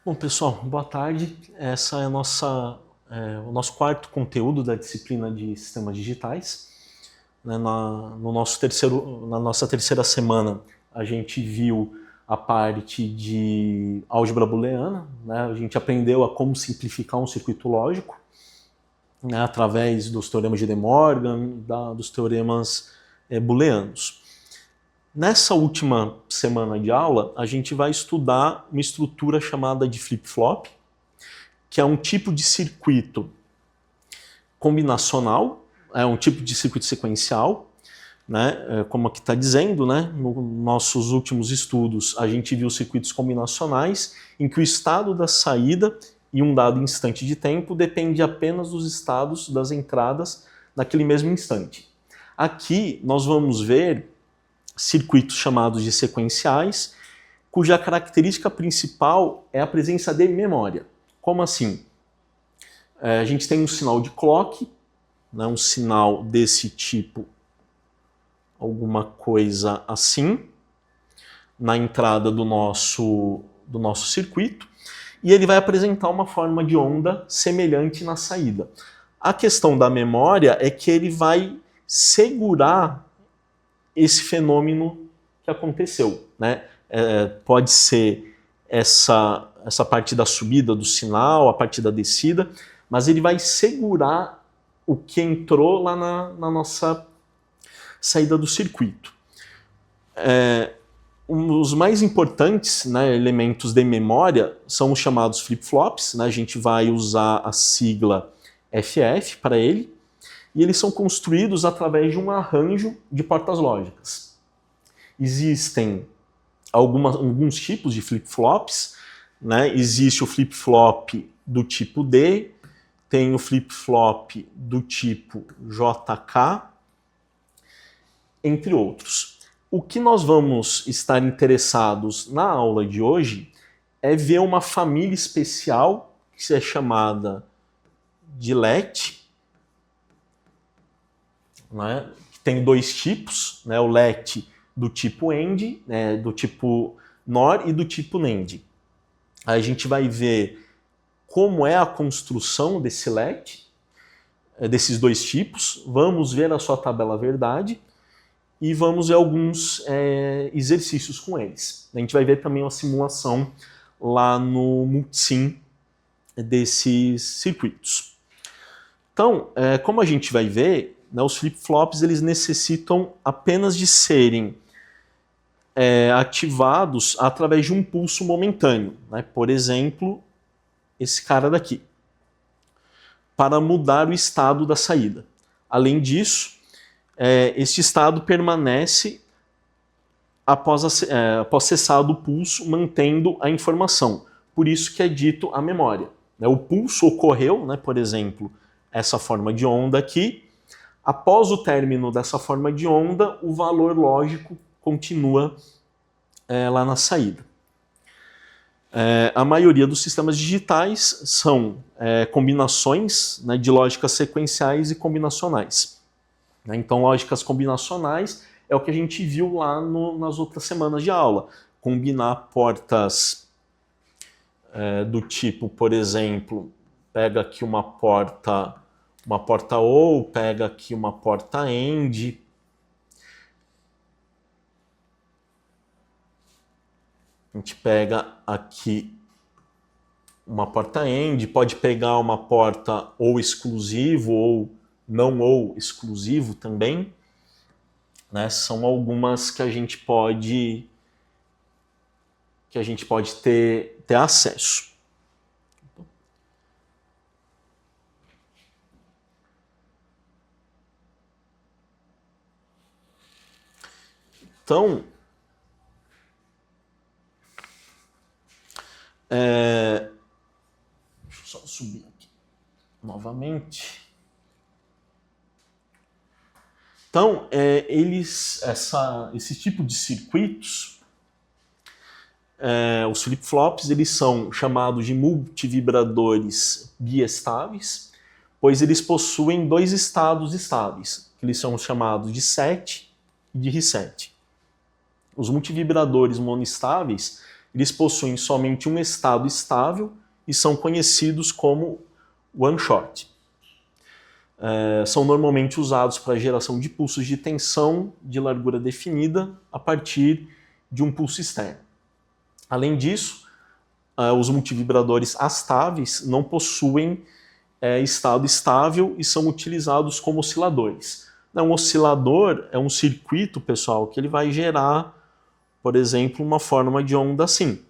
Bom, pessoal, boa tarde. Essa é o nosso quarto conteúdo da disciplina de Sistemas Digitais. Na nossa terceira semana, a gente viu a parte de álgebra booleana, né? A gente aprendeu a como simplificar um circuito lógico, né? Através dos teoremas de De Morgan, dos teoremas booleanos. Nessa última semana de aula, a gente vai estudar uma estrutura chamada de flip-flop, que é um tipo de circuito combinacional, é um tipo de circuito sequencial, né? Como aqui está dizendo, né? Nos nossos últimos estudos, a gente viu circuitos combinacionais em que o estado da saída em um dado instante de tempo depende apenas dos estados das entradas naquele mesmo instante. Aqui nós vamos ver circuitos chamados de sequenciais, cuja característica principal é a presença de memória. Como assim? A gente tem um sinal de clock, né, um sinal desse tipo, alguma coisa assim, na entrada do nosso circuito, e ele vai apresentar uma forma de onda semelhante na saída. A questão da memória é que ele vai segurar esse fenômeno que aconteceu, né? Pode ser essa parte da subida do sinal, a parte da descida, mas ele vai segurar o que entrou lá na nossa saída do circuito. Os mais importantes, né, elementos de memória são os chamados flip-flops, né? A gente vai usar a sigla FF para ele, e eles são construídos através de um arranjo de portas lógicas. Existem alguns tipos de flip-flops, né? Existe o flip-flop do tipo D, tem o flip-flop do tipo JK, entre outros. O que nós vamos estar interessados na aula de hoje é ver uma família especial que é chamada de LET, né? Tem dois tipos, né? O LET do tipo AND, né? Do tipo NOR e do tipo NAND. Aí a gente vai ver como é a construção desse LET, desses dois tipos, vamos ver a sua tabela verdade e vamos ver alguns exercícios com eles. A gente vai ver também uma simulação lá no Multisim desses circuitos. Então, como a gente vai ver, né, os flip-flops eles necessitam apenas de serem ativados através de um pulso momentâneo, né? Por exemplo, esse cara daqui, para mudar o estado da saída. Além disso, este estado permanece após cessado o pulso, mantendo a informação. Por isso que é dito a memória. O pulso ocorreu, né, por exemplo, essa forma de onda aqui. Após o término dessa forma de onda, o valor lógico continua lá na saída. A maioria dos sistemas digitais são combinações, né, de lógicas sequenciais e combinacionais. Então, lógicas combinacionais é o que a gente viu lá nas outras semanas de aula. Combinar portas do tipo, por exemplo, pega aqui uma porta OR, pega aqui uma porta AND. A gente pega aqui uma porta AND, pode pegar uma porta OR exclusivo ou não OR exclusivo também, né? São algumas que a gente pode ter acesso. Então, deixa eu só subir aqui novamente. Então, esse tipo de circuitos, os flip-flops, eles são chamados de multivibradores biestáveis, pois eles possuem dois estados estáveis, que eles são chamados de set e de reset. Os multivibradores monoestáveis eles possuem somente um estado estável e são conhecidos como one-shot. São normalmente usados para a geração de pulsos de tensão de largura definida a partir de um pulso externo. Além disso, os multivibradores astáveis não possuem estado estável e são utilizados como osciladores. Um oscilador é um circuito, pessoal, que ele vai gerar, por exemplo, uma forma de onda assim.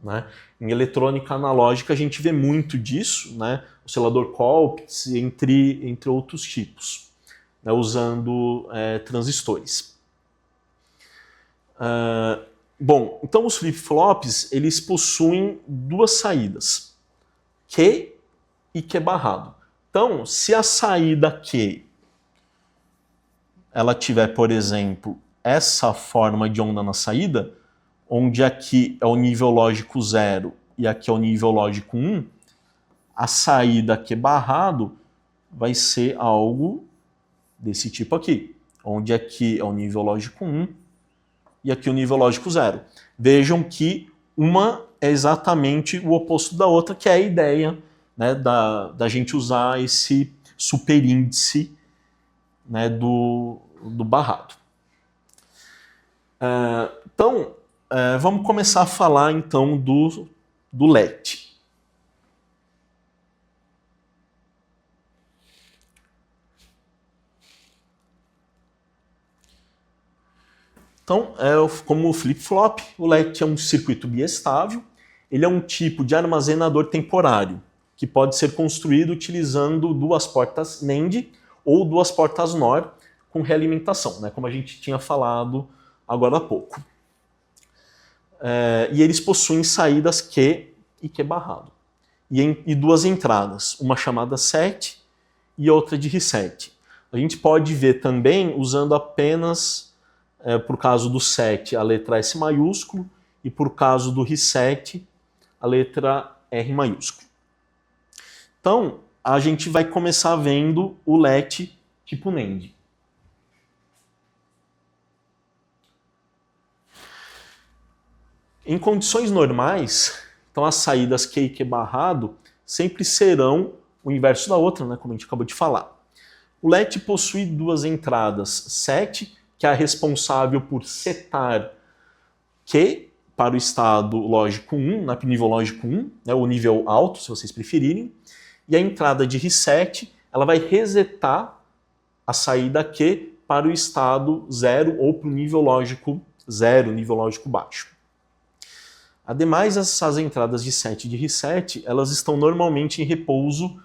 Né? Em eletrônica analógica a gente vê muito disso, né? Oscilador Colpitts, entre outros tipos, né? Usando transistores. Bom, então os flip-flops eles possuem duas saídas, Q e Q barrado. Então, se a saída Q ela tiver, por exemplo, essa forma de onda na saída, onde aqui é o nível lógico 0 e aqui é o nível lógico 1, a saída Q barrado vai ser algo desse tipo aqui, onde aqui é o nível lógico 1 e aqui o nível lógico 0. Vejam que uma é exatamente o oposto da outra, que é a ideia, né, da gente usar esse superíndice, né, do barrado. Então, vamos começar a falar então do LET. Então, como o flip-flop, o LET é um circuito biestável. Ele é um tipo de armazenador temporário que pode ser construído utilizando duas portas NAND ou duas portas NOR com realimentação, né, como a gente tinha falado agora há pouco. E eles possuem saídas Q e Q barrado. E duas entradas, uma chamada SET e outra de reset. A gente pode ver também usando apenas, por caso do SET, a letra S maiúsculo e por caso do reset, a letra R maiúsculo. Então, a gente vai começar vendo o LET tipo NAND. Em condições normais, então as saídas Q e Q barrado sempre serão o inverso da outra, né, como a gente acabou de falar. O LET possui duas entradas SET, que é a responsável por setar Q para o estado lógico 1, no nível lógico 1, né, o nível alto, se vocês preferirem, e a entrada de reset, ela vai resetar a saída Q para o estado 0 ou para o nível lógico 0, nível lógico baixo. Ademais, essas entradas de SET e de reset, elas estão normalmente em repouso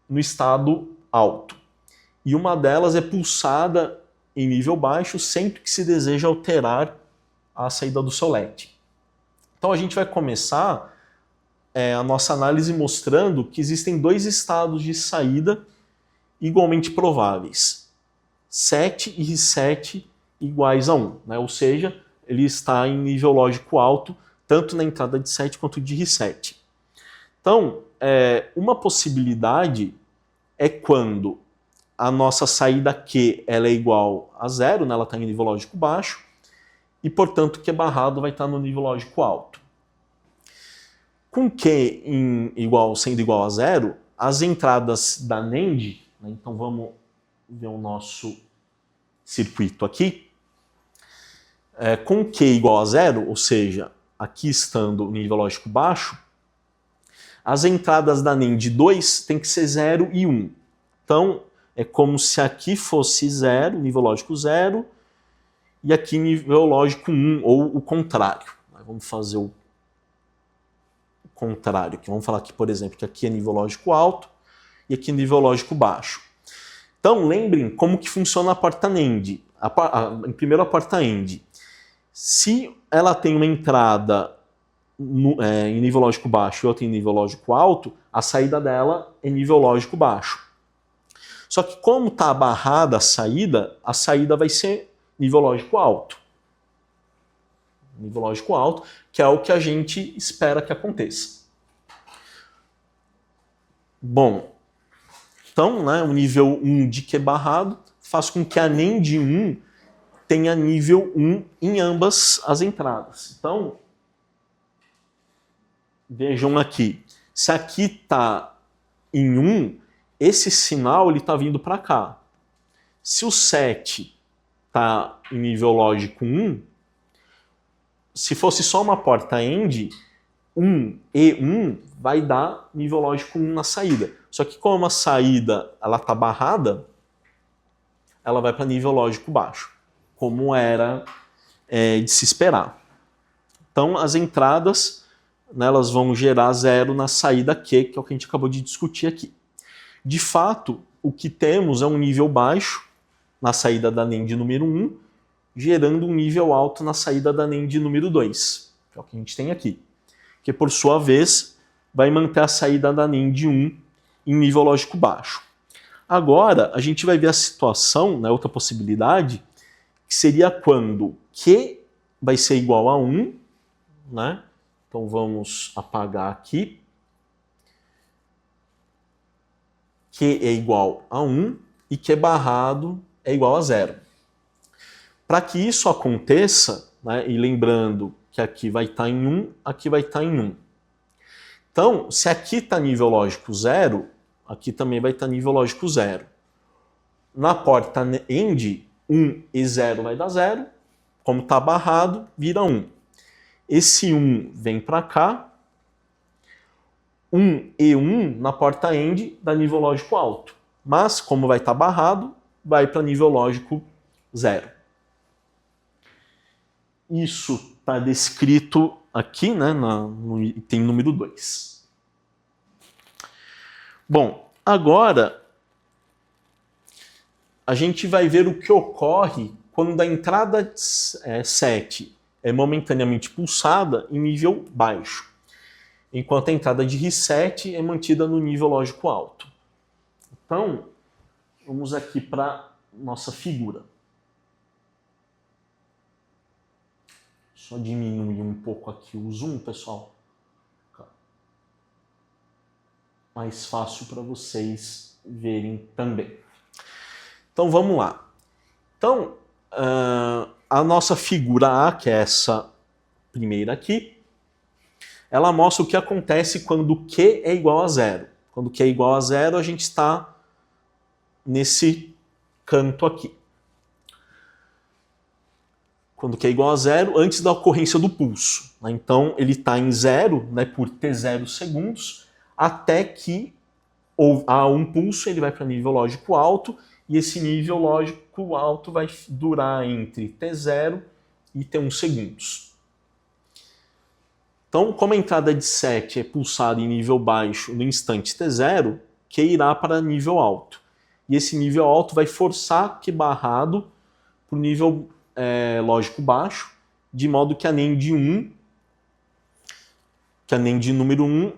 no estado alto. E uma delas é pulsada em nível baixo sempre que se deseja alterar a saída do seu LET. Então a gente vai começar a nossa análise mostrando que existem dois estados de saída igualmente prováveis. SET e reset iguais a 1, né? Ou seja, ele está em nível lógico alto, tanto na entrada de SET quanto de reset. Então, uma possibilidade é quando a nossa saída Q ela é igual a 0, né? Ela está em nível lógico baixo, e, portanto, Q barrado vai estar no nível lógico alto. Com Q sendo igual a 0, as entradas da NAND, né? Então vamos ver o nosso circuito aqui, com Q igual a 0, ou seja, aqui estando no nível lógico baixo, as entradas da NAND 2 tem que ser 0 e 1. Então, é como se aqui fosse 0, nível lógico 0, e aqui nível lógico 1, ou o contrário. Vamos fazer o contrário. Vamos falar aqui, por exemplo, que aqui é nível lógico alto e aqui é nível lógico baixo. Então, lembrem como que funciona a porta NAND. Primeiro a porta AND. Se ela tem uma entrada em nível lógico baixo e outra em nível lógico alto, a saída dela é nível lógico baixo. Só que como está barrada a saída vai ser nível lógico alto. Nível lógico alto, que é o que a gente espera que aconteça. Bom, então, né, o nível 1 de Q barrado faz com que a NAND 1 tenha nível 1 em ambas as entradas. Então, vejam aqui, se aqui está em 1, esse sinal está vindo para cá. Se o 7 está em nível lógico 1, se fosse só uma porta AND, 1 e 1 vai dar nível lógico 1 na saída. Só que como a saída está barrada, ela vai para nível lógico baixo, como era de se esperar. Então as entradas, né, elas vão gerar 0 na saída Q, que é o que a gente acabou de discutir aqui. De fato, o que temos é um nível baixo na saída da NAND número 1, gerando um nível alto na saída da NAND número 2, que é o que a gente tem aqui. Que por sua vez vai manter a saída da NAND 1 em nível lógico baixo. Agora a gente vai ver a situação, né, outra possibilidade, que seria quando Q vai ser igual a 1, né? Então vamos apagar aqui. Q é igual a 1 e Q barrado é igual a 0. Para que isso aconteça, né, e lembrando que aqui vai estar em 1, aqui vai estar em 1. Então, se aqui está nível lógico 0, aqui também vai estar nível lógico 0. Na porta AND, 1 e 0 vai dar 0. Como está barrado, vira 1. Esse 1 vem para cá. 1 e 1 na porta AND dá nível lógico alto. Mas, como vai estar barrado, vai para nível lógico 0. Isso está descrito aqui, né, no item número 2. Bom, agora a gente vai ver o que ocorre quando a entrada 7 é momentaneamente pulsada em nível baixo, enquanto a entrada de reset é mantida no nível lógico alto. Então, vamos aqui para nossa figura. Só diminuir um pouco aqui o zoom, pessoal. Mais fácil para vocês verem também. Então vamos lá. Então, a nossa figura A, que é essa primeira aqui, ela mostra o que acontece quando Q é igual a 0. Quando Q é igual a 0, a gente está nesse canto aqui. Quando Q é igual a 0, antes da ocorrência do pulso. Então, ele está em 0, né, por T0 segundos, até que há um pulso, ele vai para nível lógico alto, e esse nível lógico alto vai durar entre T0 e T1 segundos. Então, como a entrada de 7 é pulsada em nível baixo no instante T0, Q irá para nível alto. E esse nível alto vai forçar Q barrado para o nível lógico baixo, de modo que a NAND 1, que a NAND número 1,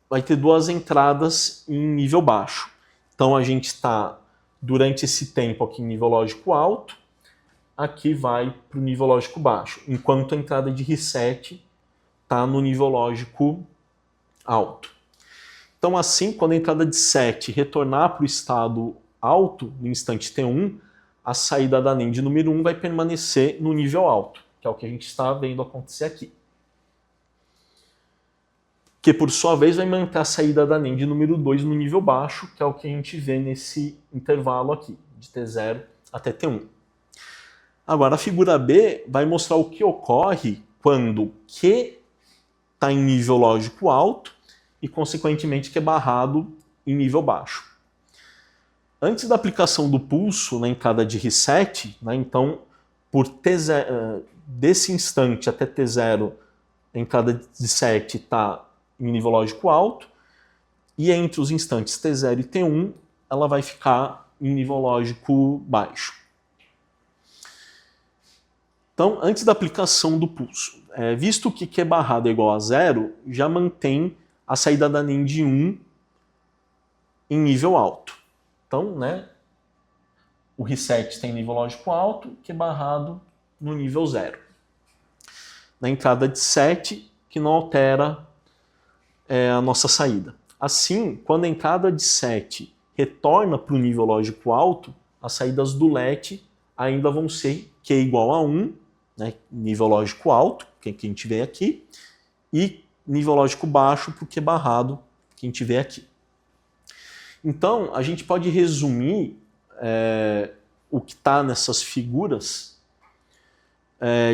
vai ter duas entradas em nível baixo. Então a gente está, durante esse tempo aqui em nível lógico alto, aqui vai para o nível lógico baixo, enquanto a entrada de reset está no nível lógico alto. Então assim, quando a entrada de 7 retornar para o estado alto, no instante T1, a saída da NAND número 1 vai permanecer no nível alto, que é o que a gente está vendo acontecer aqui. Que por sua vez vai manter a saída da NAND número 2 no nível baixo, que é o que a gente vê nesse intervalo aqui, de T0 até T1. Agora a figura B vai mostrar o que ocorre quando Q está em nível lógico alto e consequentemente Q barrado em nível baixo. Antes da aplicação do pulso na entrada de reset, né, então, por T0, desse instante até T0, a entrada de 7 está em nível lógico alto, e entre os instantes T0 e T1, ela vai ficar em nível lógico baixo. Então, antes da aplicação do pulso, visto que Q barrado é igual a 0, já mantém a saída da NAND 1 em nível alto. Então, né, o reset tem nível lógico alto, Q barrado no nível 0. Na entrada de 7, que não altera a nossa saída. Assim, quando a entrada de 7 retorna para o nível lógico alto, as saídas do LED ainda vão ser Q igual a 1, né, nível lógico alto, que a gente vê aqui, e nível lógico baixo para o Q barrado, que a gente vê aqui. Então, a gente pode resumir o que está nessas figuras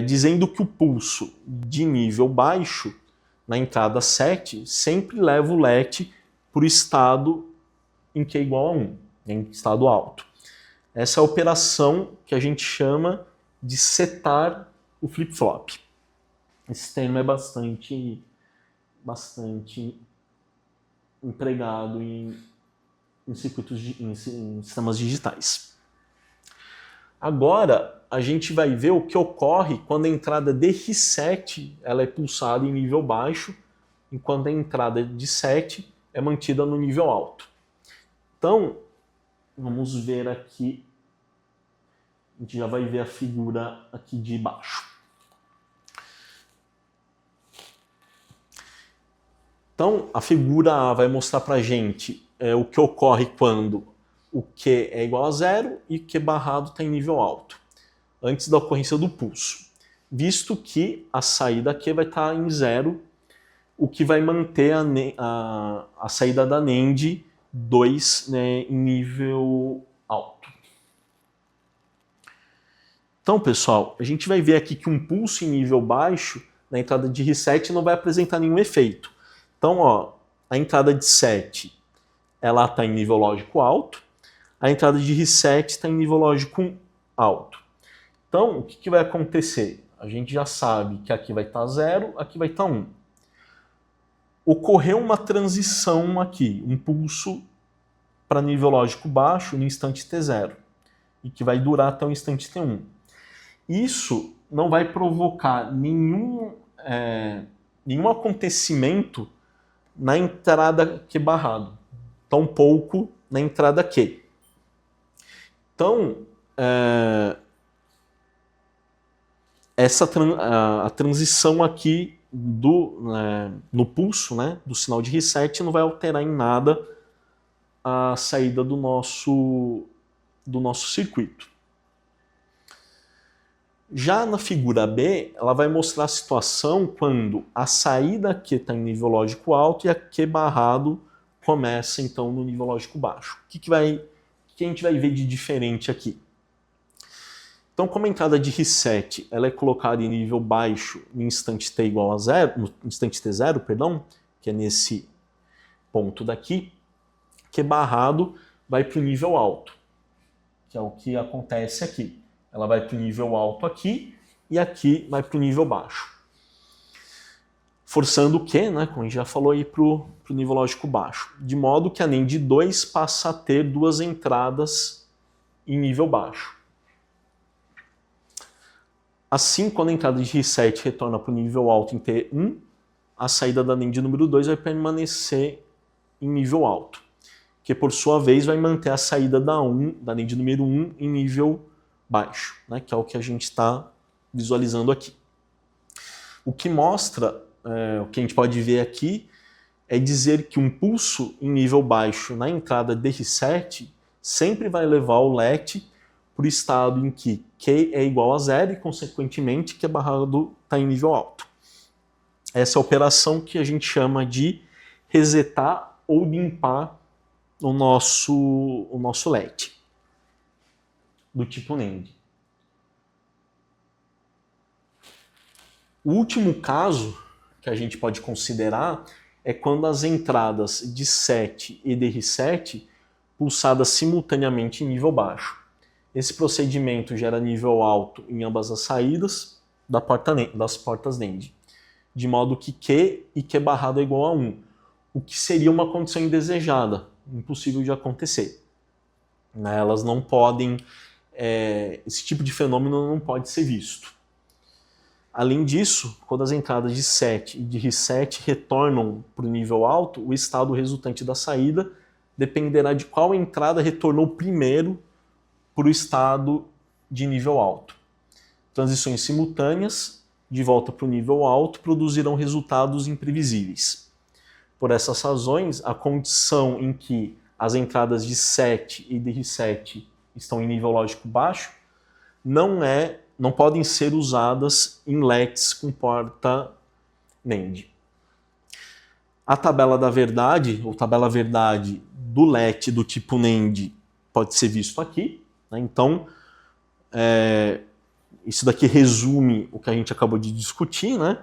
dizendo que o pulso de nível baixo, na entrada 7, sempre leva o LET para o estado em Q igual a 1, em estado alto. Essa é a operação que a gente chama de setar o flip-flop. Esse termo é bastante empregado em circuitos em sistemas digitais. Agora, a gente vai ver o que ocorre quando a entrada de reset ela é pulsada em nível baixo, enquanto a entrada de set é mantida no nível alto. Então, vamos ver aqui, a gente já vai ver a figura aqui de baixo. Então, a figura A vai mostrar para a gente o que ocorre quando o Q é igual a 0 e o Q barrado está em nível alto, antes da ocorrência do pulso, visto que a saída Q vai estar em 0, o que vai manter a saída da NAND 2, né, em nível alto. Então, pessoal, a gente vai ver aqui que um pulso em nível baixo, na entrada de reset, não vai apresentar nenhum efeito. Então, ó, a entrada de set ela está em nível lógico alto, a entrada de reset está em nível lógico alto. Então, o que vai acontecer? A gente já sabe que aqui vai estar 0, aqui vai estar 1. Ocorreu uma transição aqui, um pulso para nível lógico baixo no instante T0, e que vai durar até o instante T1. Isso não vai provocar nenhum acontecimento na entrada Q barrado, tampouco na entrada Q. Então, a transição aqui no pulso, né, do sinal de reset não vai alterar em nada a saída do nosso circuito. Já na figura B, ela vai mostrar a situação quando a saída Q está em nível lógico alto e a Q barrado começa então no nível lógico baixo. O que a gente vai ver de diferente aqui? Então, como a entrada de reset ela é colocada em nível baixo no instante T igual a 0, no instante T0, perdão, que é nesse ponto daqui, Q barrado vai para o nível alto, que é o que acontece aqui. Ela vai para o nível alto aqui e aqui vai para o nível baixo. Forçando o Q, né, como a gente já falou, aí para o nível lógico baixo. De modo que a NAND 2 passa a ter duas entradas em nível baixo. Assim, quando a entrada de reset retorna para o nível alto em T1, a saída da NAND número 2 vai permanecer em nível alto, que por sua vez vai manter a saída da NAND número 1 em nível baixo, né, que é o que a gente está visualizando aqui. O que mostra, o que a gente pode ver aqui, é dizer que um pulso em nível baixo na entrada de reset sempre vai levar o LET para o estado em que Q é igual a 0 e, consequentemente, Q barrado está em nível alto. Essa é a operação que a gente chama de resetar ou limpar o nosso LET do tipo NAND. O último caso que a gente pode considerar é quando as entradas de set e de reset pulsadas simultaneamente em nível baixo. Esse procedimento gera nível alto em ambas as saídas das portas NAND, de modo que Q e Q barrado é igual a 1, o que seria uma condição indesejada, impossível de acontecer. Elas não podem, esse tipo de fenômeno não pode ser visto. Além disso, quando as entradas de set e de reset retornam para o nível alto, o estado resultante da saída dependerá de qual entrada retornou primeiro para o estado de nível alto. Transições simultâneas de volta para o nível alto produzirão resultados imprevisíveis. Por essas razões, a condição em que as entradas de set e de reset estão em nível lógico baixo não é não podem ser usadas em LETs com porta NAND. A tabela da verdade, ou tabela verdade do LET do tipo NAND, pode ser visto aqui, né? Então, isso daqui resume o que a gente acabou de discutir, né?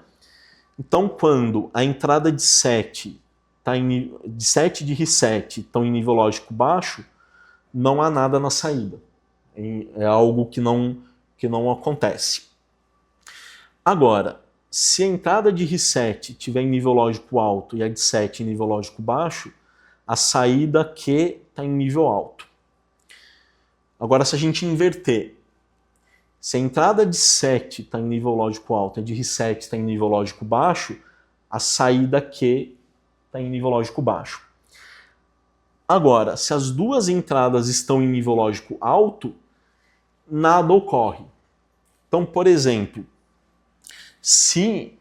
Então, quando a entrada de 7 de 7 de reset estão em nível lógico baixo, não há nada na saída. É algo que não acontece. Agora, se a entrada de reset estiver em nível lógico alto e a de 7 em nível lógico baixo, a saída Q está em nível alto. Agora, se a gente inverter, se a entrada de 7 está em nível lógico alto e a de reset está em nível lógico baixo, a saída Q está em nível lógico baixo. Agora, se as duas entradas estão em nível lógico alto, nada ocorre. Então, por exemplo, se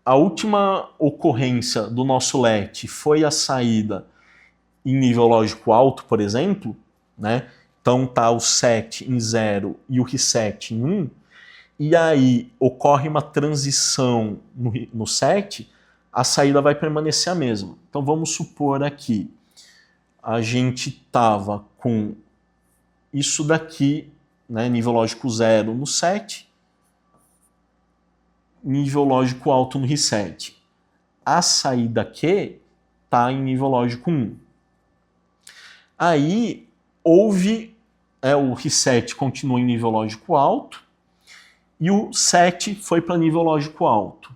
a última ocorrência do nosso LET foi a saída em nível lógico alto, por exemplo, né? Então tá o set em 0 e o reset em 1, e aí ocorre uma transição no set, a saída vai permanecer a mesma. Então vamos supor aqui, a gente estava com isso daqui, né, nível lógico 0 no set, nível lógico alto no reset. A saída Q está em nível lógico 1. Aí houve, o reset continuou em nível lógico alto e o set foi para nível lógico alto.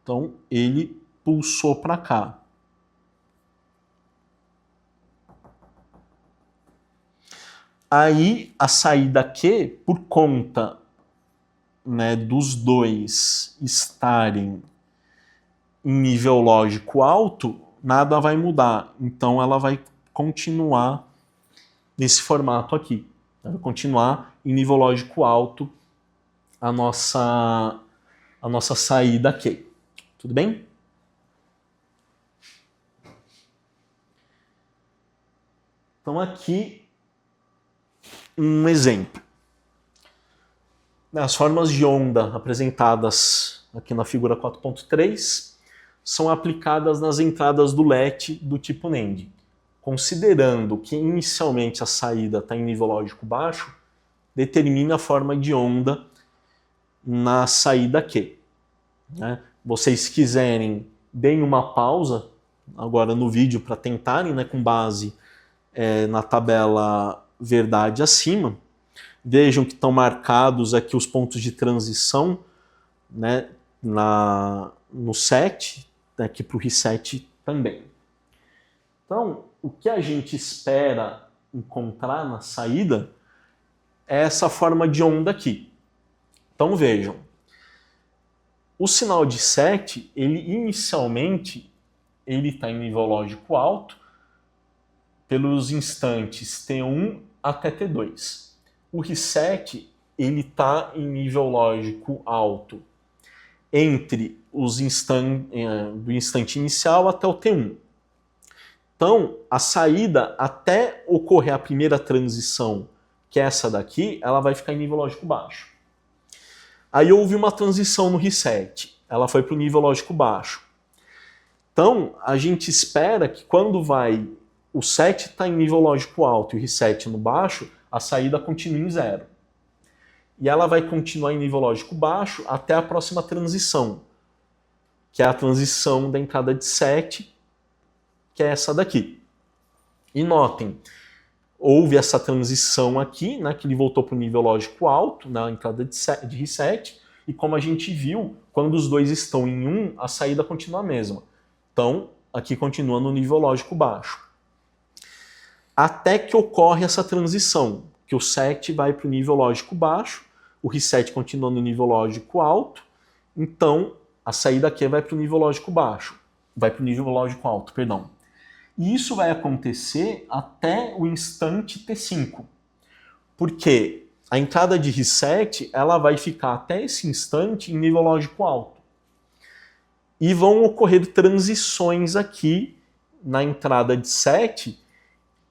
Então ele pulsou para cá. Aí a saída Q, por conta, né, dos dois estarem em nível lógico alto, nada vai mudar. Então ela vai continuar nesse formato aqui. Vai continuar em nível lógico alto a nossa saída Q. Tudo bem? Então aqui um exemplo. As formas de onda apresentadas aqui na figura 4.3 são aplicadas nas entradas do LET do tipo NAND. Considerando que inicialmente a saída está em nível lógico baixo, determine a forma de onda na saída Q. Né? Vocês quiserem, deem uma pausa agora no vídeo para tentarem, né, com base na tabela verdade acima. Vejam que estão marcados aqui os pontos de transição, né, no set, aqui para o reset também. Então, o que a gente espera encontrar na saída é essa forma de onda aqui. Então vejam, o sinal de set, ele inicialmente está em nível lógico alto pelos instantes T1 até T2. O reset, ele está em nível lógico alto entre do instante inicial até o T1. Então, a saída, até ocorrer a primeira transição, que é essa daqui, ela vai ficar em nível lógico baixo. Aí houve uma transição no reset, ela foi para o nível lógico baixo. Então, a gente espera que quando o set está em nível lógico alto e o reset no baixo, a saída continue em 0. E ela vai continuar em nível lógico baixo até a próxima transição, que é a transição da entrada de set, que é essa daqui. E notem, houve essa transição aqui, né, que ele voltou para o nível lógico alto, na entrada de reset, e como a gente viu, quando os dois estão em 1, a saída continua a mesma. Então, aqui continua no nível lógico baixo. Até que ocorre essa transição, que o set vai para o nível lógico baixo, o reset continua no nível lógico alto, então a saída aqui vai para o nível lógico baixo, vai para o nível lógico alto, perdão. E isso vai acontecer até o instante T5, porque a entrada de reset ela vai ficar até esse instante em nível lógico alto. E vão ocorrer transições aqui na entrada de set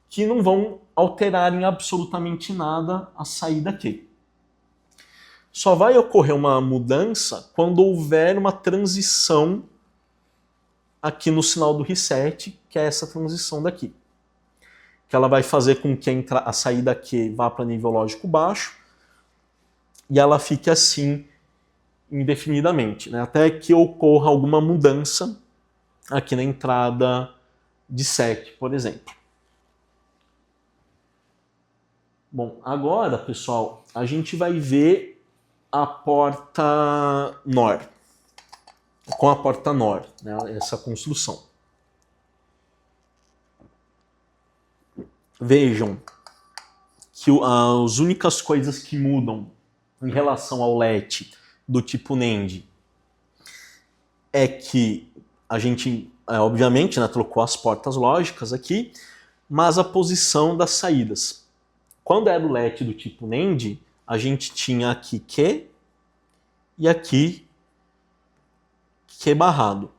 que não vão alterar em absolutamente nada a saída aqui. Só vai ocorrer uma mudança quando houver uma transição aqui no sinal do reset, que é essa transição daqui. Que ela vai fazer com que a saída Q vá para nível lógico baixo e ela fique assim indefinidamente, né? Até que ocorra alguma mudança aqui na entrada de 7, por exemplo. Bom, agora, pessoal, a gente vai ver a porta NOR, com a porta NOR, né, essa construção. Vejam que as únicas coisas que mudam em relação ao LET do tipo NAND é que a gente, obviamente, né, trocou as portas lógicas aqui, mas a posição das saídas. Quando era o LET do tipo NAND, a gente tinha aqui Q e aqui Q barrado.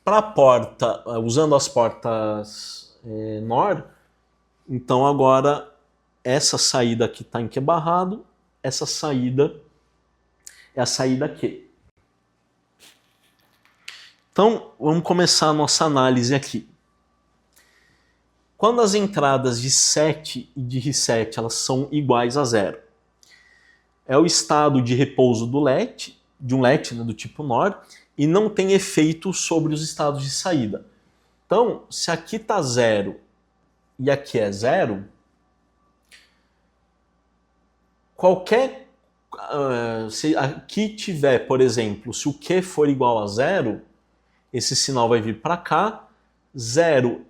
Para a porta, usando as portas NOR, então agora essa saída aqui está em Q barrado, essa saída é a saída Q. Então vamos começar a nossa análise aqui. Quando as entradas de set e de reset elas são iguais a zero, é o estado de repouso do LET, de um LET, né, do tipo NOR, e não tem efeito sobre os estados de saída. Então, se aqui está zero e aqui é zero, qualquer... se aqui tiver, por exemplo, se o Q for igual a zero, esse sinal vai vir para cá, 0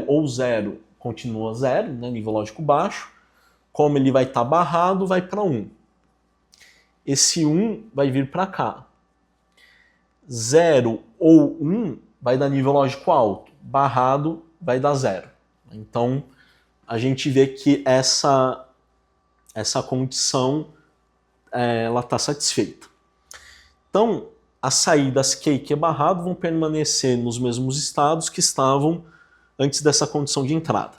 ou 0 continua 0, né, nível lógico baixo. Como ele vai estar barrado, vai para 1. Esse 1 vai vir para cá. 0 ou 1 vai dar nível lógico alto. Barrado vai dar 0. Então, a gente vê que essa condição ela está satisfeita. Então, as saídas Q e Q barrado vão permanecer nos mesmos estados que estavam antes dessa condição de entrada.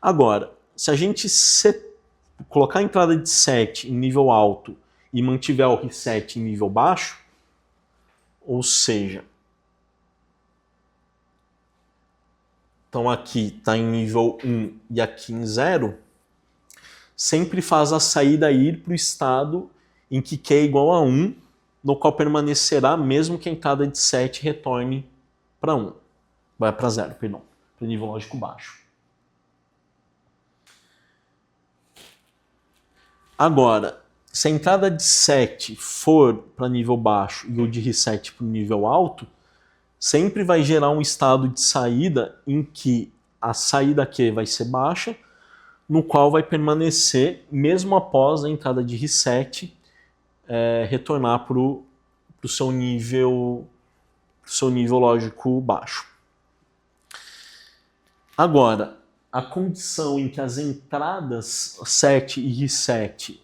Agora, se a gente colocar a entrada de set em nível alto e mantiver o reset em nível baixo, ou seja, então aqui está em nível 1 e aqui em 0, sempre faz a saída ir para o estado em que Q é igual a 1, no qual permanecerá mesmo que a entrada de 7 retorne para 1. Vai para 0, perdão, para o nível lógico baixo. Agora, se a entrada de 7 for para nível baixo e o de reset para o nível alto, sempre vai gerar um estado de saída em que a saída Q vai ser baixa, no qual vai permanecer mesmo após a entrada de reset retornar para o seu nível lógico baixo. Agora, a condição em que as entradas set e reset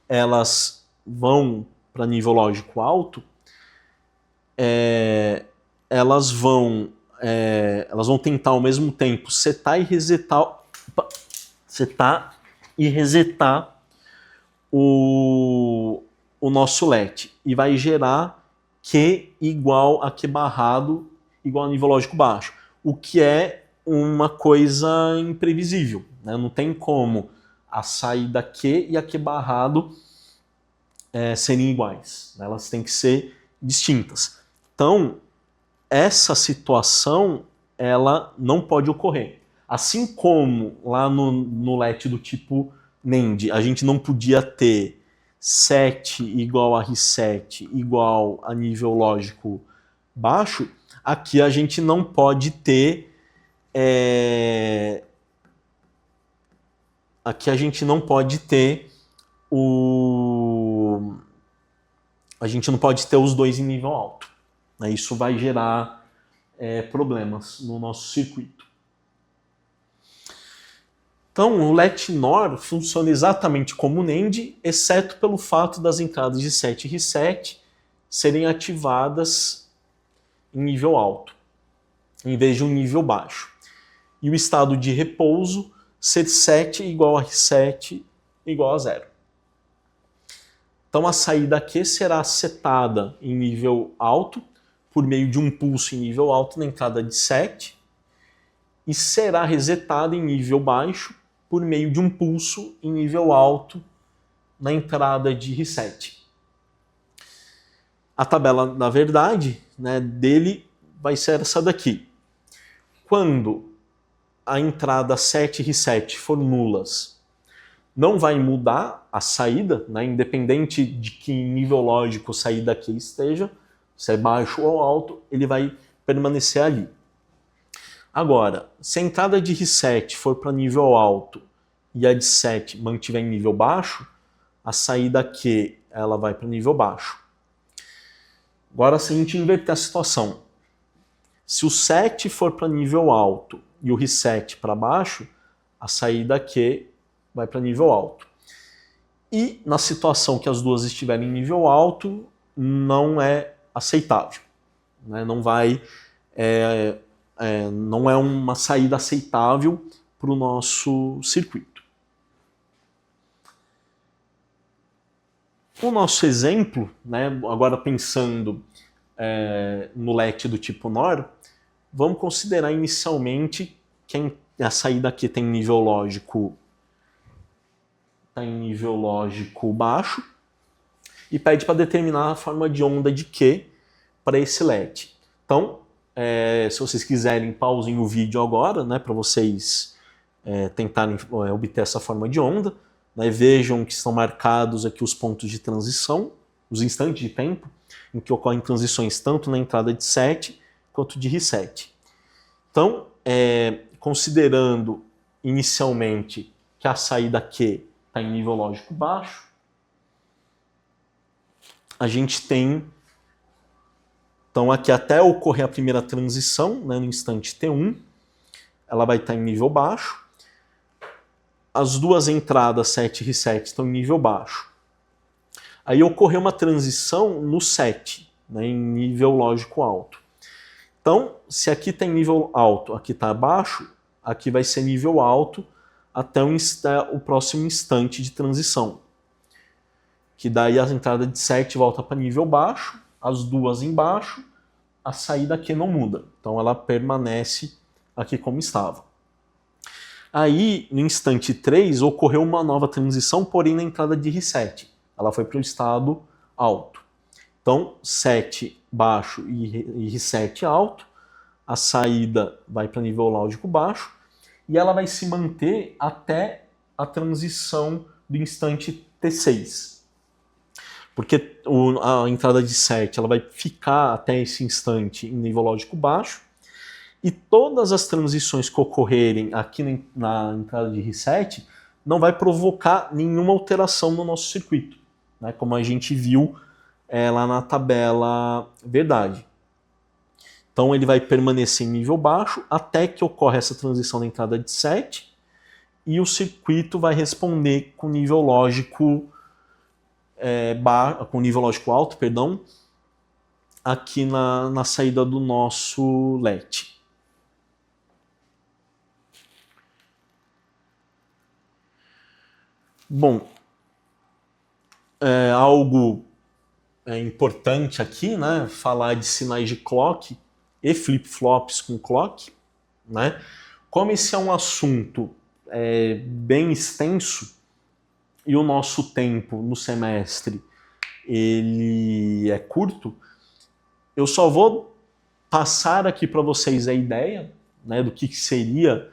elas vão para nível lógico alto, elas vão tentar ao mesmo tempo setar e resetar o nosso LET e vai gerar Q igual a Q barrado igual a nível lógico baixo, o que é uma coisa imprevisível, né? Não tem como a saída Q e a Q barrado serem iguais, né? Elas têm que ser distintas. Então, essa situação ela não pode ocorrer. Assim como lá no LET do tipo NAND, a gente não podia ter set igual a reset igual a nível lógico baixo, aqui a gente não pode ter aqui a gente não pode ter os dois em nível alto, né? Isso vai gerar problemas no nosso circuito. Então, o LET NOR funciona exatamente como o NAND, exceto pelo fato das entradas de set e reset serem ativadas em nível alto, em vez de um nível baixo. E o estado de repouso ser set igual a reset igual a 0. Então a saída Q será setada em nível alto, por meio de um pulso em nível alto na entrada de 7, e será resetada em nível baixo, por meio de um pulso em nível alto na entrada de reset. A tabela da verdade, né, dele vai ser essa daqui. Quando a entrada 7 e reset for nulas, não vai mudar a saída, né, independente de que nível lógico a saída aqui esteja, se é baixo ou alto, ele vai permanecer ali. Agora, se a entrada de reset for para nível alto e a de set mantiver em nível baixo, a saída Q ela vai para nível baixo. Agora, se a gente inverter a situação, se o set for para nível alto e o reset para baixo, a saída Q vai para nível alto. E na situação que as duas estiverem em nível alto, não é aceitável. Né? Não é uma saída aceitável para o nosso circuito. O nosso exemplo, né, agora pensando no LED do tipo NOR, vamos considerar inicialmente que a saída aqui tem nível lógico baixo e pede para determinar a forma de onda de Q para esse LED. Então, se vocês quiserem, pausem o vídeo agora, né, para vocês tentarem obter essa forma de onda. Né, vejam que estão marcados aqui os pontos de transição, os instantes de tempo, em que ocorrem transições tanto na entrada de set quanto de reset. Então, considerando inicialmente que a saída Q está em nível lógico baixo, a gente tem, então aqui até ocorrer a primeira transição, né, no instante T1, ela vai estar em nível baixo. As duas entradas 7 e reset estão em nível baixo. Aí ocorreu uma transição no 7, né, em nível lógico alto. Então, se aqui tem nível alto, aqui está baixo, aqui vai ser nível alto até o próximo instante de transição. Que daí a entrada de 7 volta para nível baixo, as duas embaixo, a saída aqui não muda. Então ela permanece aqui como estava. Aí, no instante 3, ocorreu uma nova transição, porém na entrada de reset. Ela foi para o estado alto. Então, 7 baixo e reset alto, a saída vai para nível lógico baixo, e ela vai se manter até a transição do instante T6. Porque a entrada de 7 ela vai ficar até esse instante em nível lógico baixo, e todas as transições que ocorrerem aqui na entrada de reset não vai provocar nenhuma alteração no nosso circuito, né? Como a gente viu lá na tabela verdade. Então ele vai permanecer em nível baixo até que ocorre essa transição na entrada de set e o circuito vai responder com nível lógico alto, perdão, aqui na saída do nosso LED. Bom, algo importante aqui, né, falar de sinais de clock e flip-flops com clock, né? Como esse é um assunto bem extenso e o nosso tempo no semestre ele é curto, eu só vou passar aqui para vocês a ideia, né, do que seria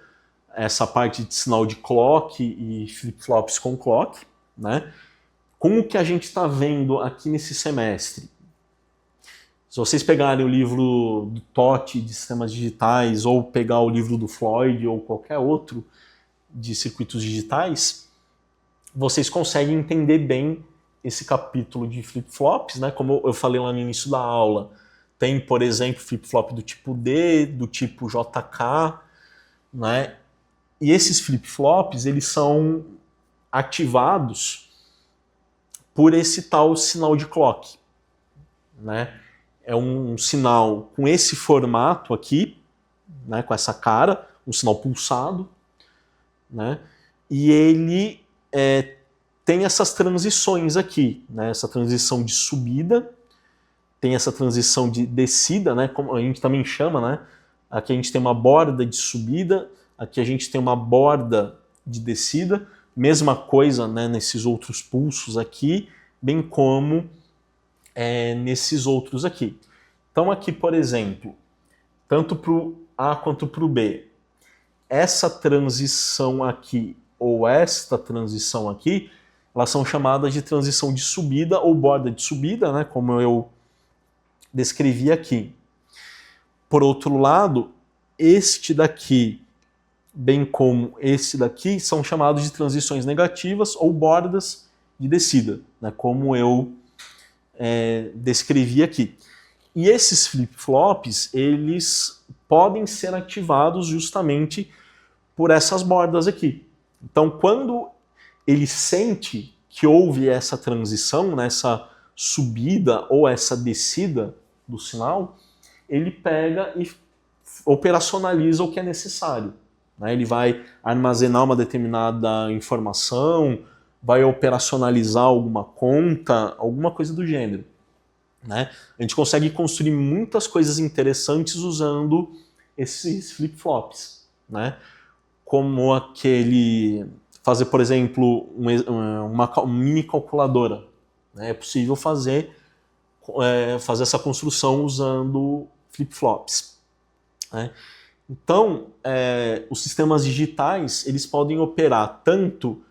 essa parte de sinal de clock e flip-flops com clock, né? Com o que a gente está vendo aqui nesse semestre. Se vocês pegarem o livro do Totti de sistemas digitais ou pegar o livro do Floyd ou qualquer outro de circuitos digitais, vocês conseguem entender bem esse capítulo de flip-flops, né? Como eu falei lá no início da aula, tem, por exemplo, flip-flop do tipo D, do tipo JK, né? E esses flip-flops, eles são ativados por esse tal sinal de clock, né? É um sinal com esse formato aqui, né? Com essa cara, um sinal pulsado, né? E ele tem essas transições aqui, né? Essa transição de subida, tem essa transição de descida, né? Como a gente também chama, né? Aqui a gente tem uma borda de subida, aqui a gente tem uma borda de descida, mesma coisa, né, nesses outros pulsos aqui, bem como nesses outros aqui. Então aqui, por exemplo, tanto para o A quanto para o B, essa transição aqui ou esta transição aqui, elas são chamadas de transição de subida ou borda de subida, né, como eu descrevi aqui. Por outro lado, este daqui, bem como esse daqui, são chamados de transições negativas ou bordas de descida, né, como eu descrevi aqui. E esses flip-flops, eles podem ser ativados justamente por essas bordas aqui. Então, quando ele sente que houve essa transição, né, essa subida ou essa descida do sinal, ele pega e operacionaliza o que é necessário. Né? Ele vai armazenar uma determinada informação, vai operacionalizar alguma conta, alguma coisa do gênero. Né? A gente consegue construir muitas coisas interessantes usando esses flip-flops. Né? Como aquele... fazer, por exemplo, uma mini calculadora. Né? É possível fazer essa construção usando flip-flops. Né? Então, os sistemas digitais eles podem operar tanto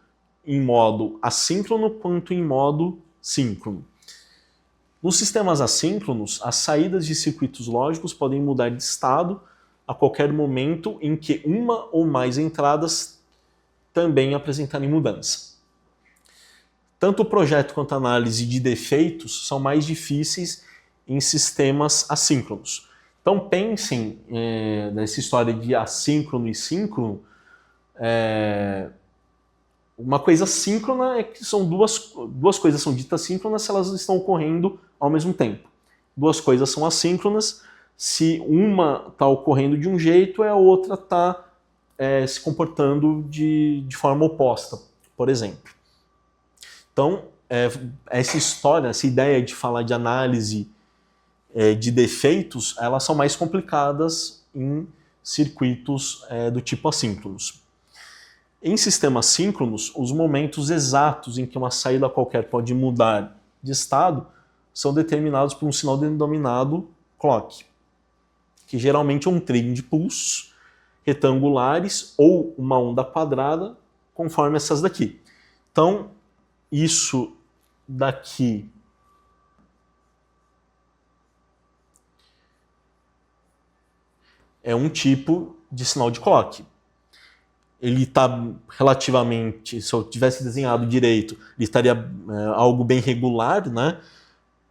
em modo assíncrono quanto em modo síncrono. Nos sistemas assíncronos, as saídas de circuitos lógicos podem mudar de estado a qualquer momento em que uma ou mais entradas também apresentarem mudança. Tanto o projeto quanto a análise de defeitos são mais difíceis em sistemas assíncronos. Então pensem nessa história de assíncrono e síncrono. Uma coisa síncrona é que são duas coisas são ditas síncronas se elas estão ocorrendo ao mesmo tempo. Duas coisas são assíncronas se uma está ocorrendo de um jeito e a outra está se comportando de forma oposta, por exemplo. Então, essa história, essa ideia de falar de análise de defeitos, elas são mais complicadas em circuitos do tipo assíncronos. Em sistemas síncronos, os momentos exatos em que uma saída qualquer pode mudar de estado são determinados por um sinal denominado clock, que geralmente é um trem de pulsos retangulares ou uma onda quadrada, conforme essas daqui. Então, isso daqui é um tipo de sinal de clock. Ele está relativamente, se eu tivesse desenhado direito, ele estaria algo bem regular, né?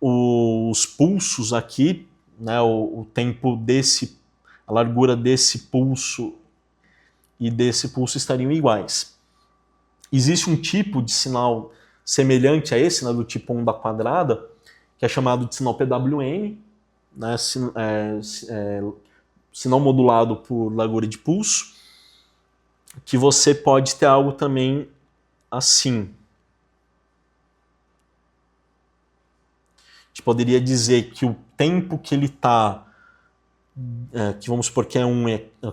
Os pulsos aqui, né? O tempo desse, a largura desse pulso e desse pulso estariam iguais. Existe um tipo de sinal semelhante a esse, né, do tipo onda quadrada, que é chamado de sinal PWM, né? Sinal modulado por largura de pulso, que você pode ter algo também assim. A gente poderia dizer que o tempo que ele está, que vamos supor que é 1,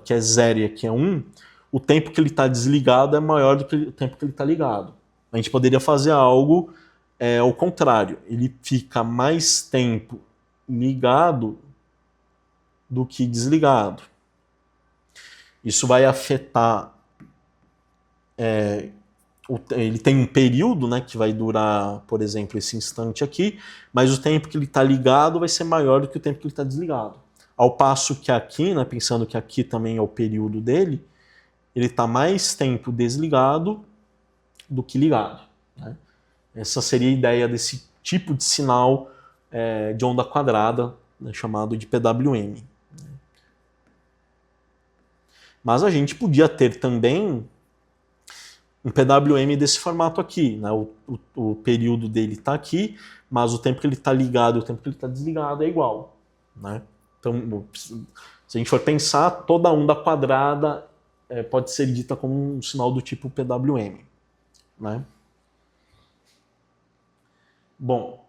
que é 0 e aqui é 1, o tempo que ele está desligado é maior do que o tempo que ele está ligado. A gente poderia fazer algo ao contrário. Ele fica mais tempo ligado do que desligado. Isso vai afetar... ele tem um período, né, que vai durar, por exemplo, esse instante aqui, mas o tempo que ele está ligado vai ser maior do que o tempo que ele está desligado. Ao passo que aqui, né, pensando que aqui também é o período dele, ele está mais tempo desligado do que ligado. Né? Essa seria a ideia desse tipo de sinal de onda quadrada, né, chamado de PWM. Mas a gente podia ter também um PWM desse formato aqui, né? O período dele está aqui, mas o tempo que ele está ligado e o tempo que ele está desligado é igual. Né? Então, se a gente for pensar, toda onda quadrada pode ser dita como um sinal do tipo PWM. Né? Bom,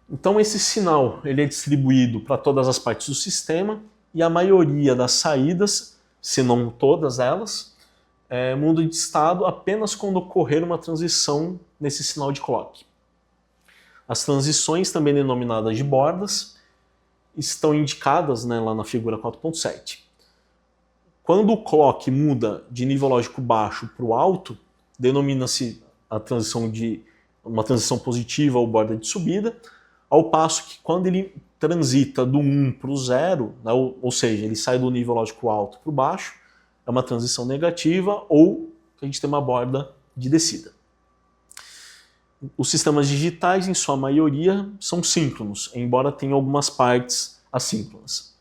então esse sinal ele é distribuído para todas as partes do sistema e a maioria das saídas, se não todas elas, mudam de estado apenas quando ocorrer uma transição nesse sinal de clock. As transições, também denominadas de bordas, estão indicadas, né, lá na figura 4.7. Quando o clock muda de nível lógico baixo para o alto, denomina-se a transição de uma transição positiva ou borda de subida, ao passo que quando ele transita do 1 para o 0, né, ou seja, ele sai do nível lógico alto para o baixo, é uma transição negativa ou a gente tem uma borda de descida. Os sistemas digitais, em sua maioria, são síncronos, embora tenham algumas partes assíncronas,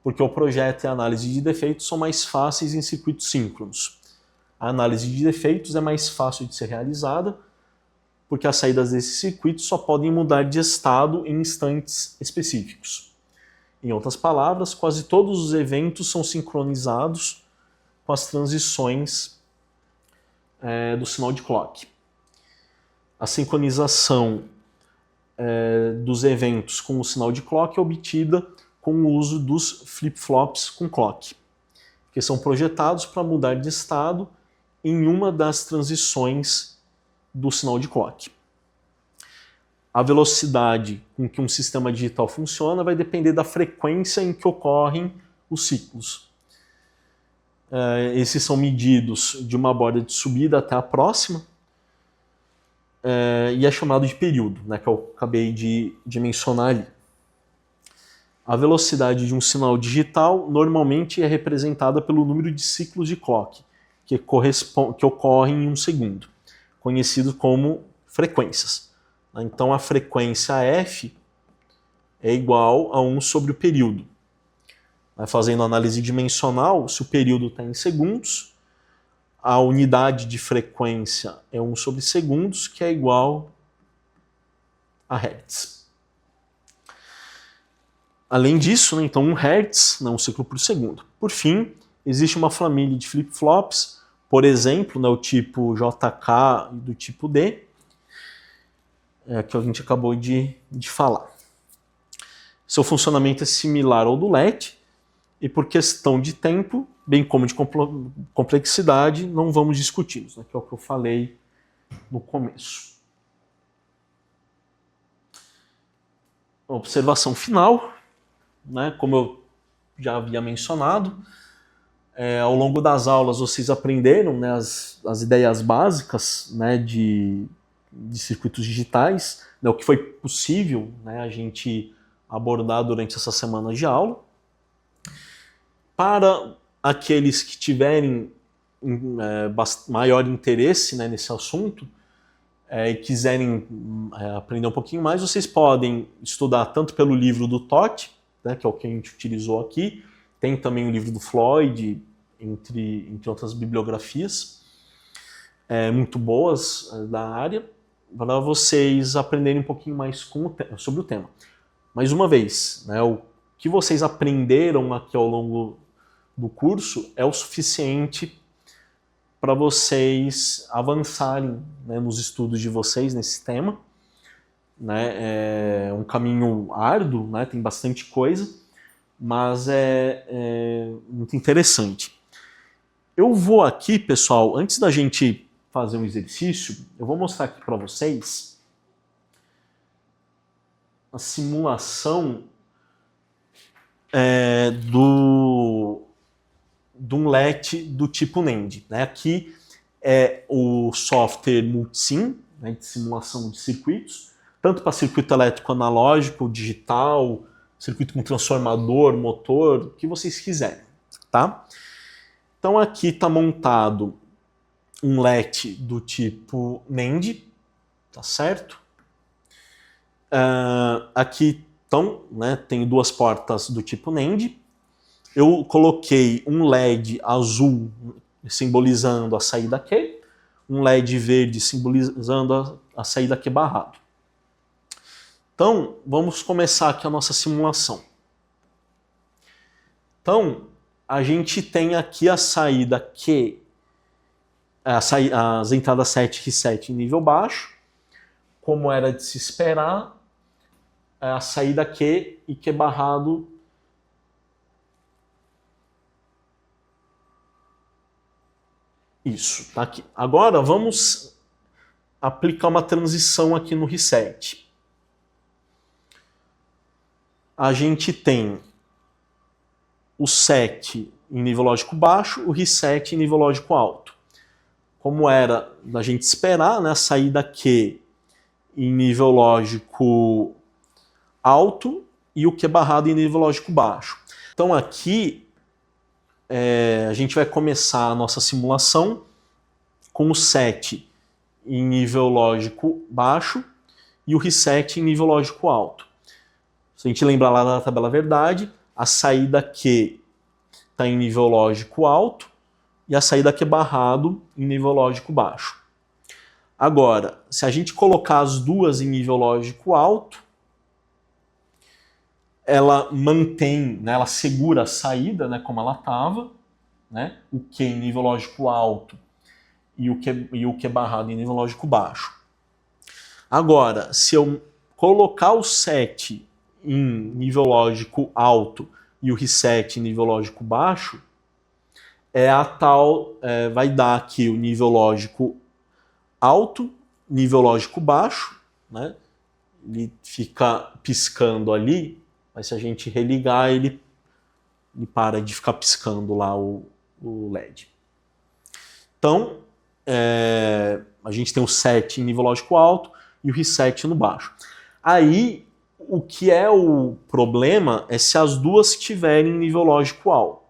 porque o projeto e a análise de defeitos são mais fáceis em circuitos síncronos. A análise de defeitos é mais fácil de ser realizada, porque as saídas desses circuitos só podem mudar de estado em instantes específicos. Em outras palavras, quase todos os eventos são sincronizados com as transições do sinal de clock. A sincronização dos eventos com o sinal de clock é obtida com o uso dos flip-flops com clock, que são projetados para mudar de estado em uma das transições do sinal de clock. A velocidade com que um sistema digital funciona vai depender da frequência em que ocorrem os ciclos. Esses são medidos de uma borda de subida até a próxima, e é chamado de período, né, que eu acabei de mencionar ali. A velocidade de um sinal digital normalmente é representada pelo número de ciclos de clock, que ocorrem em um segundo, conhecido como frequências. Então a frequência f é igual a 1 sobre o período. Fazendo análise dimensional, se o período está em segundos, a unidade de frequência é 1 sobre segundos, que é igual a hertz. Além disso, né, então 1 Hz, um ciclo por segundo. Por fim, existe uma família de flip-flops, por exemplo, né, o tipo JK e do tipo D, que a gente acabou de falar. Seu funcionamento é similar ao do LED, e por questão de tempo, bem como de complexidade, não vamos discuti-los, né, que é o que eu falei no começo. Observação final, né, como eu já havia mencionado, ao longo das aulas vocês aprenderam, né, as ideias básicas, né, de circuitos digitais, né, o que foi possível, né, a gente abordar durante essa semana de aula. Para aqueles que tiverem maior interesse, né, nesse assunto e quiserem aprender um pouquinho mais, vocês podem estudar tanto pelo livro do Totti, né, que é o que a gente utilizou aqui, tem também o livro do Floyd, entre outras bibliografias muito boas da área, para vocês aprenderem um pouquinho mais sobre o tema. Mais uma vez, né, o que vocês aprenderam aqui ao longo do curso é o suficiente para vocês avançarem, né, nos estudos de vocês nesse tema. Né, é um caminho árduo, né, tem bastante coisa, mas é muito interessante. Eu vou aqui, pessoal, antes da gente fazer um exercício, eu vou mostrar aqui para vocês a simulação de um LED do tipo NAND. Né? Aqui é o software Multisim, né, de simulação de circuitos, tanto para circuito elétrico analógico, digital, circuito com transformador, motor, o que vocês quiserem. Tá? Então aqui está montado um LED do tipo NAND, tá certo? Aqui então, né, tem duas portas do tipo NAND. Eu coloquei um LED azul simbolizando a saída Q, um LED verde simbolizando a saída Q barrado. Então, vamos começar aqui a nossa simulação. Então, a gente tem aqui a saída Q as entradas 7 e 7 em nível baixo, como era de se esperar, a saída Q e Q barrado isso, tá aqui. Agora vamos aplicar uma transição aqui no reset. A gente tem o set em nível lógico baixo, o reset em nível lógico alto. Como era da gente esperar, né, a saída Q em nível lógico alto e o Q barrado em nível lógico baixo. Então aqui a gente vai começar a nossa simulação com o set em nível lógico baixo e o reset em nível lógico alto. Se a gente lembrar lá da tabela verdade, a saída Q está em nível lógico alto e a saída Q barrado em nível lógico baixo. Agora, se a gente colocar as duas em nível lógico alto, ela mantém, né, ela segura a saída, né, como ela estava, né, o Q em nível lógico alto e o Q barrado em nível lógico baixo. Agora, se eu colocar o set em nível lógico alto e o reset em nível lógico baixo, vai dar aqui o nível lógico alto, nível lógico baixo, né? Ele fica piscando ali, mas se a gente religar, ele para de ficar piscando lá o LED. Então, a gente tem o set em nível lógico alto e o reset no baixo. Aí, o que é o problema é se as duas estiverem em nível lógico alto.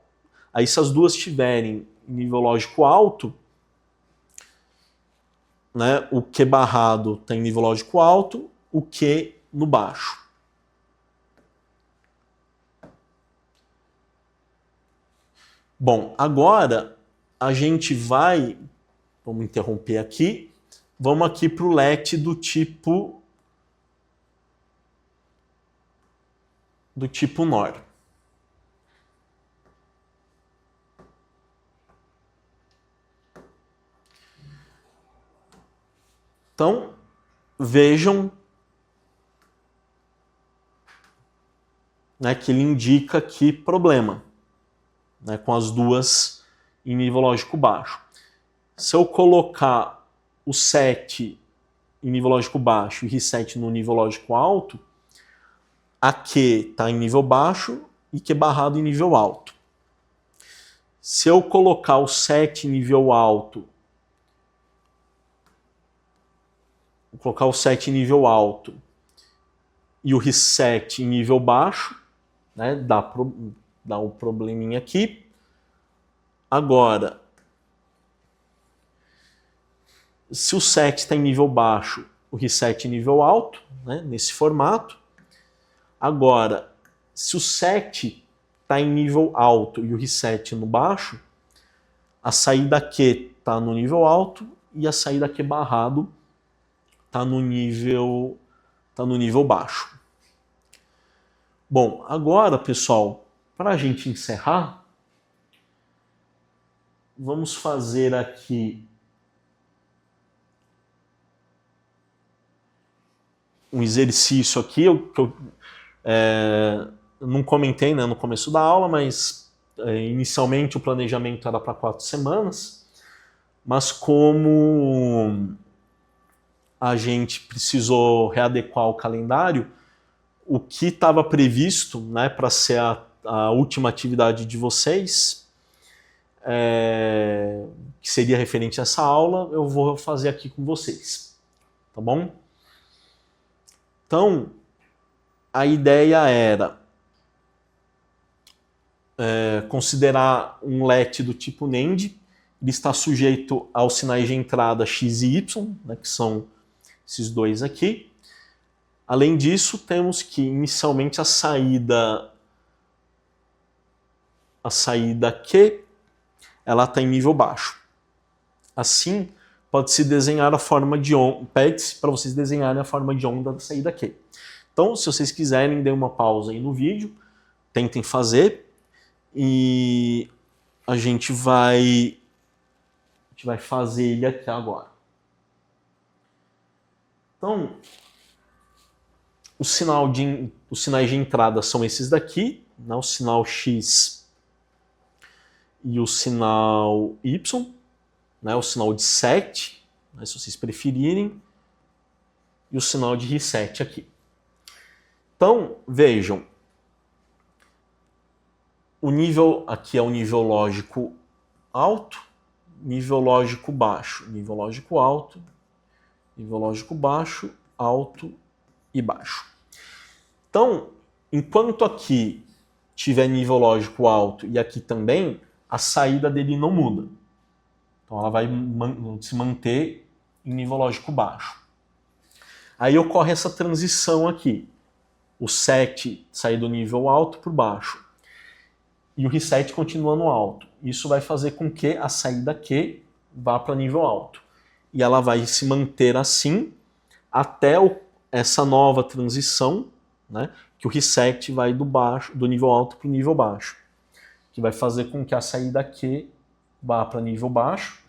Aí, se as duas estiverem em nível lógico alto, né, o Q barrado está em nível lógico alto, o Q no baixo. Bom, agora a gente vai, vamos interromper aqui, vamos aqui para o LET do tipo NOR. Então, vejam, né, que ele indica aqui problema, né, com as duas em nível lógico baixo. Se eu colocar o set em nível lógico baixo e reset no nível lógico alto, a Q está em nível baixo e Q barrado em nível alto. Se eu colocar o set em nível alto, e o reset em nível baixo, né, dá um probleminha aqui. Agora, se o set está em nível baixo, o reset em nível alto, né, nesse formato. Agora, se o set está em nível alto e o reset no baixo, a saída Q está no nível alto e a saída Q barrado está no nível baixo. Bom, agora, pessoal, para a gente encerrar, vamos fazer aqui um exercício aqui, que eu não comentei, né, no começo da aula, mas inicialmente o planejamento era para 4 semanas, mas como a gente precisou readequar o calendário, o que estava previsto, né, para ser a última atividade de vocês, que seria referente a essa aula, eu vou fazer aqui com vocês, tá bom? Então, a ideia era considerar um LET do tipo NAND, ele está sujeito aos sinais de entrada X e Y, né, que são esses dois aqui. Além disso, temos que inicialmente a saída Q, ela está em nível baixo. Assim, pode-se desenhar a forma de onda, pede-se para vocês desenharem a forma de onda da saída Q. Então, se vocês quiserem, dêem uma pausa aí no vídeo, tentem fazer, e a gente vai gente vai fazer ele aqui agora. Então, os sinais de entrada são esses daqui, né? O sinal X e o sinal Y, né? O sinal de set, né? Se vocês preferirem, e o sinal de reset aqui. Então, vejam, o nível aqui é o nível lógico alto, nível lógico baixo, nível lógico alto, nível lógico baixo, alto e baixo. Então, enquanto aqui tiver nível lógico alto e aqui também, a saída dele não muda. Então ela vai se manter em nível lógico baixo. Aí ocorre essa transição aqui. O set sair do nível alto para o baixo. E o reset continua no alto. Isso vai fazer com que a saída Q vá para nível alto. E ela vai se manter assim até essa nova transição, né, que o reset vai do nível alto para o nível baixo. Que vai fazer com que a saída Q vá para nível baixo.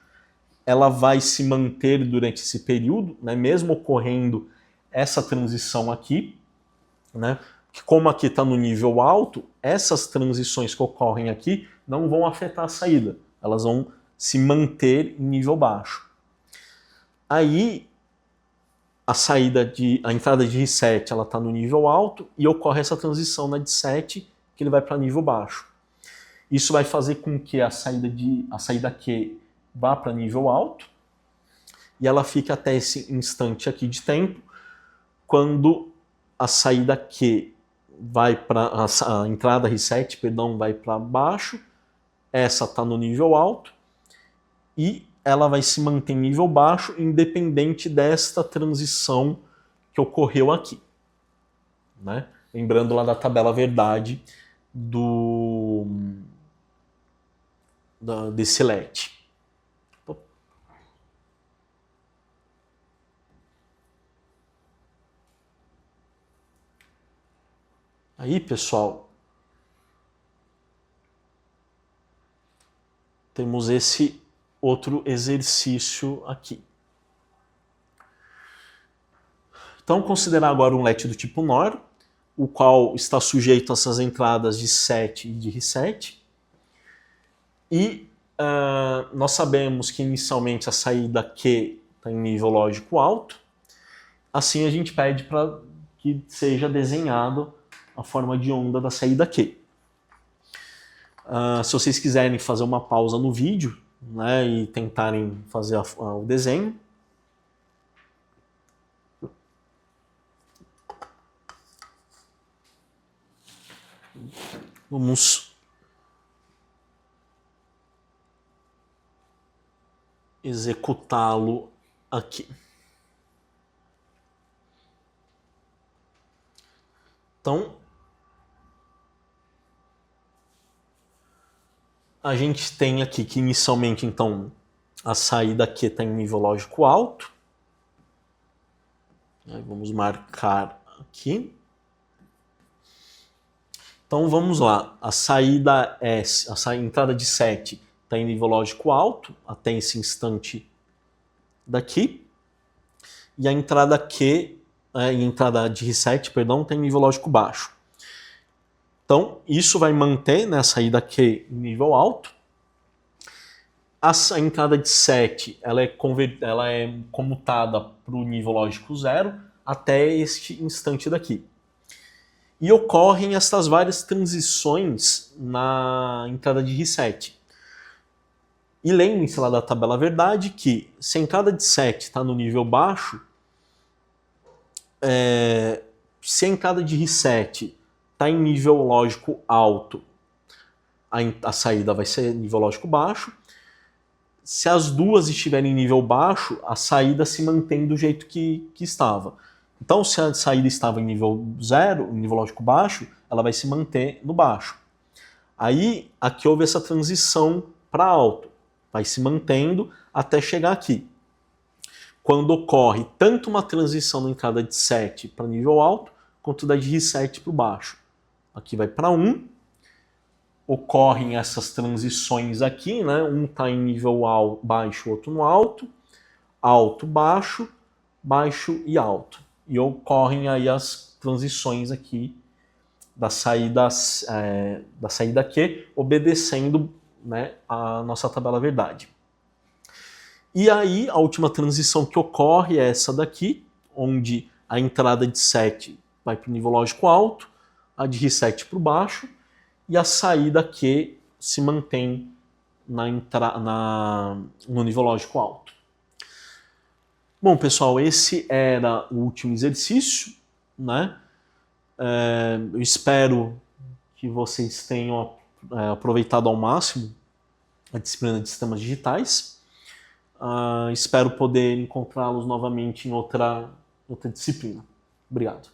Ela vai se manter durante esse período, né, mesmo ocorrendo essa transição aqui, né, que como aqui está no nível alto, essas transições que ocorrem aqui não vão afetar a saída, elas vão se manter em nível baixo. Aí a entrada de reset ela está no nível alto e ocorre essa transição na de set que ele vai para nível baixo. Isso vai fazer com que a saída Q vá para nível alto e ela fica até esse instante aqui de tempo, quando a saída Q vai para a entrada reset, perdão, vai para baixo, essa está no nível alto e ela vai se manter em nível baixo independente desta transição que ocorreu aqui, né? Lembrando lá da tabela verdade desse LED. Aí, pessoal, temos esse outro exercício aqui. Então, considerar agora um LED do tipo NOR, o qual está sujeito a essas entradas de set e de reset. E nós sabemos que inicialmente a saída Q está em nível lógico alto. Assim, a gente pede para que seja desenhado a forma de onda da saída Q. Se vocês quiserem fazer uma pausa no vídeo, né, e tentarem fazer o desenho. Vamos executá-lo aqui. Então, a gente tem aqui que inicialmente, então, a saída aqui está em nível lógico alto. Vamos marcar aqui. Então vamos lá, a saída S, a entrada de set está em nível lógico alto, até esse instante daqui. E a entrada Q, a entrada de reset, perdão, está em nível lógico baixo. Então isso vai manter, né, a saída Q em nível alto. A entrada de set ela é comutada para o nível lógico 0 até este instante daqui. E ocorrem essas várias transições na entrada de reset. E lembrem-se lá da tabela verdade que se a entrada de set está no nível baixo, se a entrada de reset está em nível lógico alto, a saída vai ser nível lógico baixo. Se as duas estiverem em nível baixo, a saída se mantém do jeito que estava. Então, se a saída estava em nível 0, em nível lógico baixo, ela vai se manter no baixo. Aí, aqui houve essa transição para alto. Vai se mantendo até chegar aqui. Quando ocorre tanto uma transição na entrada de set para nível alto, quanto da de reset para o baixo. Aqui vai para 1. ocorrem essas transições aqui, né? Um está em nível baixo, outro no alto, alto, baixo, baixo e alto. E ocorrem aí as transições aqui da saída Q, obedecendo, né, a nossa tabela verdade. E aí a última transição que ocorre é essa daqui, onde a entrada de 7 vai para o nível lógico alto, a de reset para o baixo, e a saída Q se mantém no nível lógico alto. Bom, pessoal, esse era o último exercício, né? Eu espero que vocês tenham aproveitado ao máximo a disciplina de sistemas digitais. Espero poder encontrá-los novamente em outra disciplina. Obrigado.